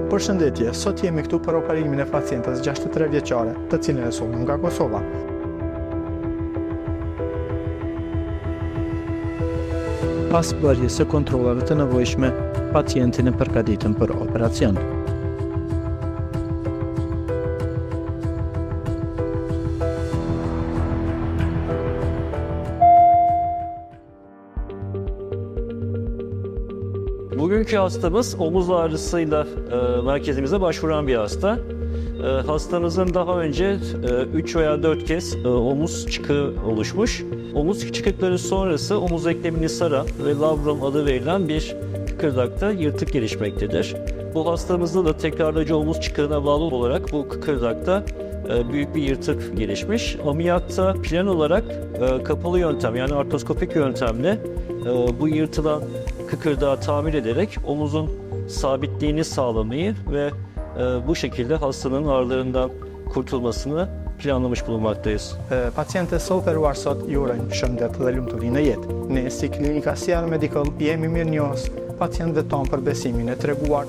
Përshëndetje, sot jemi këtu për operimin e pacientës 63 vjeçare, të cilën e solëm nga Kosova. Pas bërjes së kontrollave të nevojshme, pacientin e përgatitëm për operacion. Bugünkü hastamız omuz ağrısıyla merkezimize başvuran bir hasta. Hastamızın daha önce 3 veya 4 kez omuz çıkığı oluşmuş. Omuz çıkıkları sonrası omuz eklemini saran ve labrum adı verilen bir kıkırdakta yırtık gelişmektedir. Bu hastamızda da tekrarlayıcı omuz çıkığına bağlı olarak bu kıkırdakta büyük bir yırtık gelişmiş. Ameliyatta plan olarak kapalı yöntem yani artroskopik yöntemle bu yırtılan kıkırdağı tamir ederek omuzun sabitliğini sağlamayı ve bu şekilde hastanın ağrılarından kurtulmasını planlamış bulunmaktayız. Pacientës së operuar sot ju urojmë shëndet dhe lumturi në jetë. Ne si Klinika Sierra Medical jemi mirënjohës pacientëve tonë për besimin e treguar